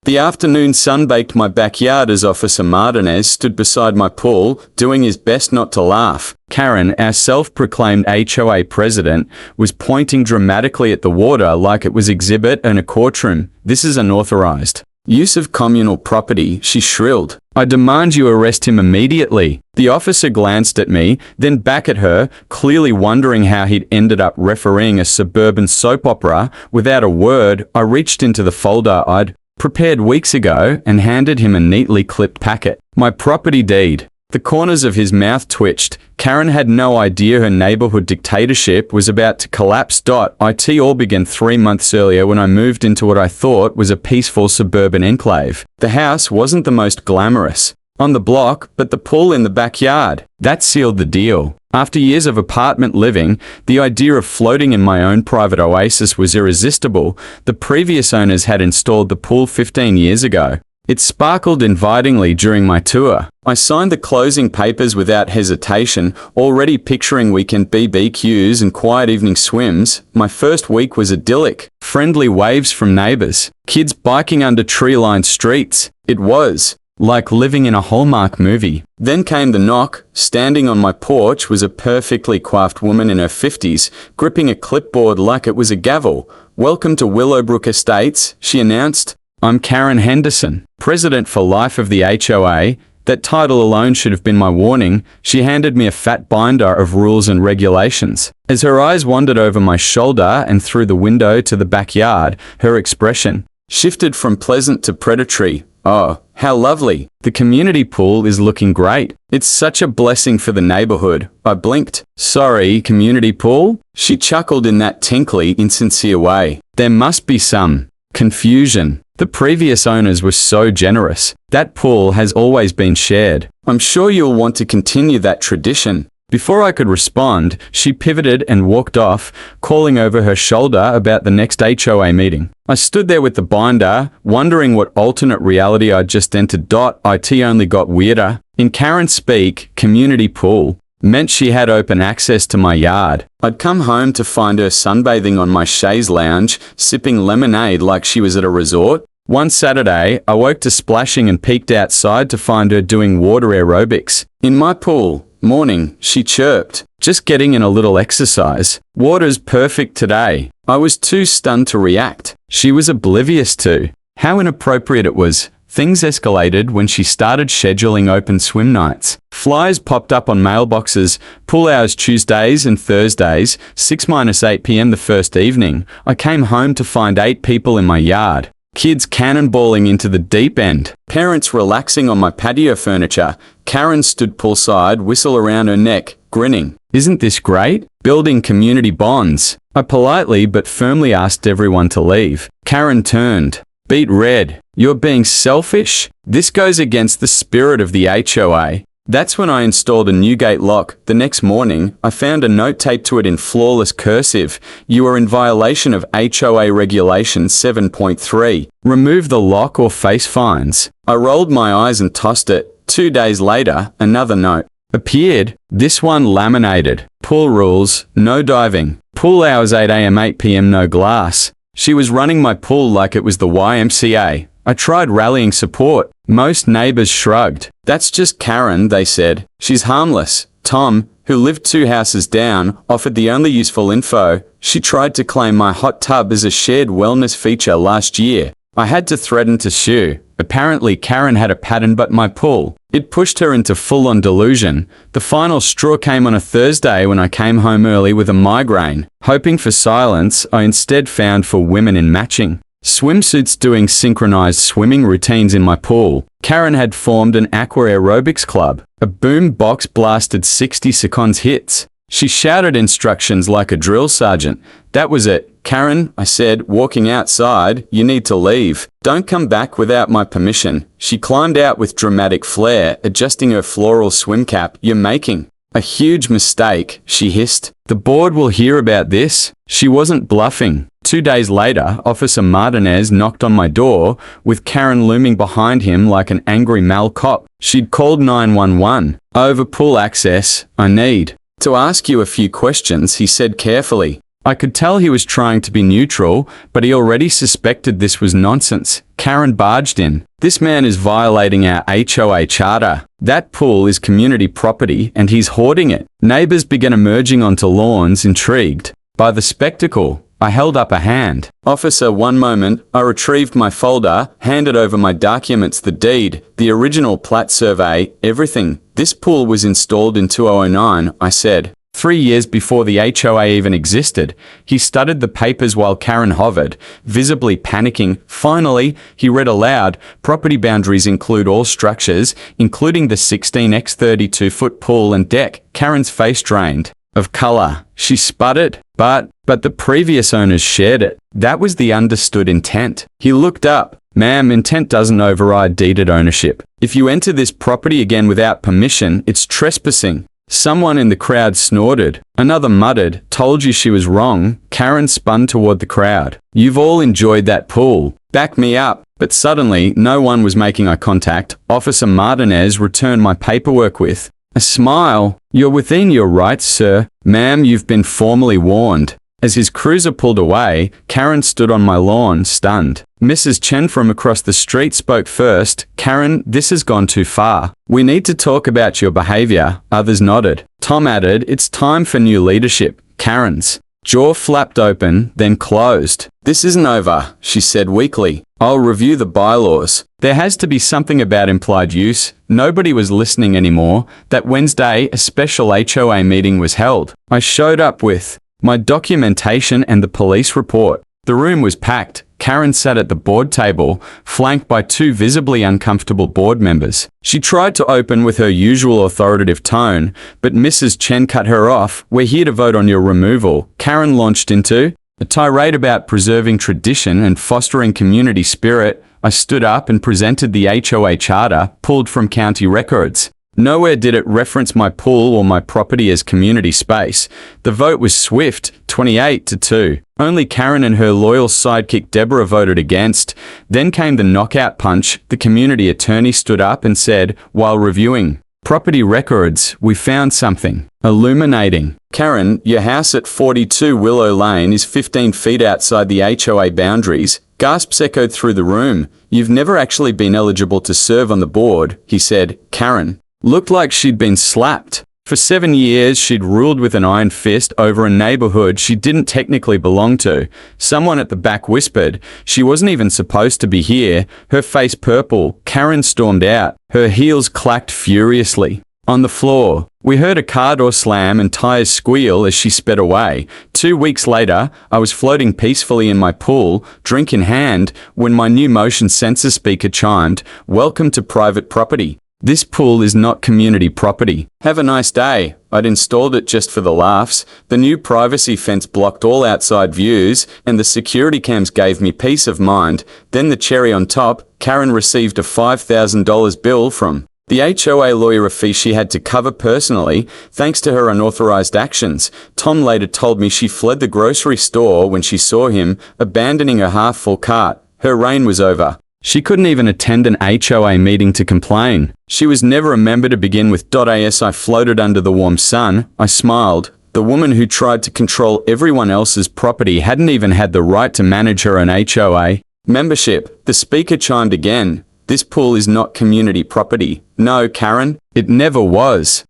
The afternoon sun baked my backyard as Officer Martinez stood beside my pool, doing his best not to laugh. Karen, our self-proclaimed HOA president, was pointing dramatically at the water like it was exhibit in a courtroom. "This is unauthorized use of communal property," she shrilled. "I demand you arrest him immediately." The officer glanced at me, then back at her, clearly wondering how he'd ended up refereeing a suburban soap opera. Without a word, I reached into the folder I'd prepared weeks ago and handed him a neatly clipped packet. My property deed. The corners of his mouth twitched. Karen had no idea her neighborhood dictatorship was about to collapse. It all began 3 months earlier when I moved into what I thought was a peaceful suburban enclave. The house wasn't the most glamorous on the block, but the pool in the backyard. That sealed the deal. After years of apartment living, the idea of floating in my own private oasis was irresistible. The previous owners had installed the pool 15 years ago. It sparkled invitingly during my tour. I signed the closing papers without hesitation, already picturing weekend BBQs and quiet evening swims. My first week was idyllic. Friendly waves from neighbors, kids biking under tree-lined streets. It was like living in a Hallmark movie. Then came the knock. Standing on my porch was a perfectly coiffed woman in her 50s, gripping a clipboard like it was a gavel. "Welcome to Willowbrook Estates," she announced. "I'm Karen Henderson, president for life of the HOA. That title alone should have been my warning." She handed me a fat binder of rules and regulations. As her eyes wandered over my shoulder and through the window to the backyard, her expression shifted from pleasant to predatory. "Oh, how lovely. The community pool is looking great. It's such a blessing for the neighborhood." I blinked. "Sorry, community pool?" She chuckled in that tinkly, insincere way. "There must be some confusion. The previous owners were so generous. That pool has always been shared. I'm sure you'll want to continue that tradition." Before I could respond, she pivoted and walked off, calling over her shoulder about the next HOA meeting. I stood there with the binder, wondering what alternate reality I'd just entered. It only got weirder. In Karen speak, community pool meant she had open access to my yard. I'd come home to find her sunbathing on my chaise lounge, sipping lemonade like she was at a resort. One Saturday, I woke to splashing and peeked outside to find her doing water aerobics. "In my pool. Morning," she chirped. "Just getting in a little exercise. Water's perfect today." I was too stunned to react. She was oblivious to how inappropriate it was. Things escalated when she started scheduling open swim nights. Flyers popped up on mailboxes, pool hours Tuesdays and Thursdays, 6-8 p.m. the first evening. I came home to find 8 people in my yard. Kids cannonballing into the deep end. Parents relaxing on my patio furniture. Karen stood poolside, whistle around her neck, grinning. "Isn't this great? Building community bonds." I politely but firmly asked everyone to leave. Karen turned, beet red. "You're being selfish? This goes against the spirit of the HOA." That's when I installed a new gate lock. The next morning, I found a note taped to it in flawless cursive. "You are in violation of HOA Regulation 7.3. Remove the lock or face fines." I rolled my eyes and tossed it. 2 days later, another note appeared. This one laminated. "Pool rules, no diving. Pool hours 8 a.m. 8 p.m. no glass." She was running my pool like it was the YMCA. I tried rallying support. Most neighbors shrugged. "That's just Karen," they said. "She's harmless." Tom, who lived 2 houses down, offered the only useful info. She tried to claim my hot tub as a shared wellness feature last year. I had to threaten to sue. Apparently Karen had a pattern but my pool. It pushed her into full-on delusion. The final straw came on a Thursday when I came home early with a migraine. Hoping for silence, I instead found for women in matching swimsuits doing synchronized swimming routines in my pool. Karen had formed an aqua aerobics club. A boom box blasted 60 seconds hits. She shouted instructions like a drill sergeant. "That was it. Karen," I said, walking outside, "you need to leave. Don't come back without my permission." She climbed out with dramatic flair, adjusting her floral swim cap. "You're making a huge mistake," she hissed. "The board will hear about this." She wasn't bluffing. 2 days later, Officer Martinez knocked on my door, with Karen looming behind him like an angry male cop. She'd called 911. "Over pool access, I need to ask you a few questions," he said carefully. I could tell he was trying to be neutral, but he already suspected this was nonsense. Karen barged in. This man is violating our HOA charter. That pool is community property and he's hoarding it. Neighbors began emerging onto lawns, intrigued by the spectacle. I held up a hand. Officer, one moment. I retrieved my folder, handed over my documents, the deed, the original plat survey, everything. This pool was installed in 2009, I said. 3 years before the HOA even existed. He studied the papers while Karen hovered, visibly panicking. Finally, he read aloud, property boundaries include all structures, including the 16x 32-foot pool and deck. Karen's face drained of color. She sputtered, but the previous owners shared it. That was the understood intent. He looked up. Ma'am, intent doesn't override deeded ownership. If you enter this property again without permission, it's trespassing. Someone in the crowd snorted. Another muttered, told you she was wrong. Karen spun toward the crowd. You've all enjoyed that pool. Back me up. But suddenly, no one was making eye contact. Officer Martinez returned my paperwork with a smile. You're within your rights, sir. Ma'am, you've been formally warned. As his cruiser pulled away, Karen stood on my lawn, stunned. Mrs. Chen from across the street spoke first. Karen, this has gone too far. We need to talk about your behavior. Others nodded. Tom added, it's time for new leadership. Karen's jaw flapped open, then closed. This isn't over, she said weakly. I'll review the bylaws. There has to be something about implied use. Nobody was listening anymore. That Wednesday, a special HOA meeting was held. I showed up with my documentation and the police report. The room was packed. Karen sat at the board table, flanked by two visibly uncomfortable board members. She tried to open with her usual authoritative tone, but Mrs. Chen cut her off. We're here to vote on your removal. Karen launched into a tirade about preserving tradition and fostering community spirit. I stood up and presented the HOA charter, pulled from county records. Nowhere did it reference my pool or my property as community space. The vote was swift, 28-2. Only Karen and her loyal sidekick Deborah voted against. Then came the knockout punch. The community attorney stood up and said, while reviewing property records, we found something illuminating. Karen, your house at 42 Willow Lane is 15 feet outside the HOA boundaries. Gasps echoed through the room. You've never actually been eligible to serve on the board, he said. Karen looked like she'd been slapped. For 7 years, she'd ruled with an iron fist over a neighborhood she didn't technically belong to. Someone at the back whispered, she wasn't even supposed to be here. Her face purple, Karen stormed out. Her heels clacked furiously. On the floor, we heard a car door slam and tires squeal as she sped away. 2 weeks later, I was floating peacefully in my pool, drink in hand, when my new motion sensor speaker chimed, welcome to private property. This pool is not community property. Have a nice day. I'd installed it just for the laughs. The new privacy fence blocked all outside views, and the security cams gave me peace of mind. Then the cherry on top, Karen received a $5,000 bill from the HOA lawyer, a fee she had to cover personally, thanks to her unauthorized actions. Tom later told me she fled the grocery store when she saw him, abandoning a half-full cart. Her reign was over. She couldn't even attend an HOA meeting to complain. She was never a member to begin with. As I floated under the warm sun, I smiled. The woman who tried to control everyone else's property hadn't even had the right to manage her own HOA membership. The speaker chimed again. This pool is not community property. No, Karen, it never was.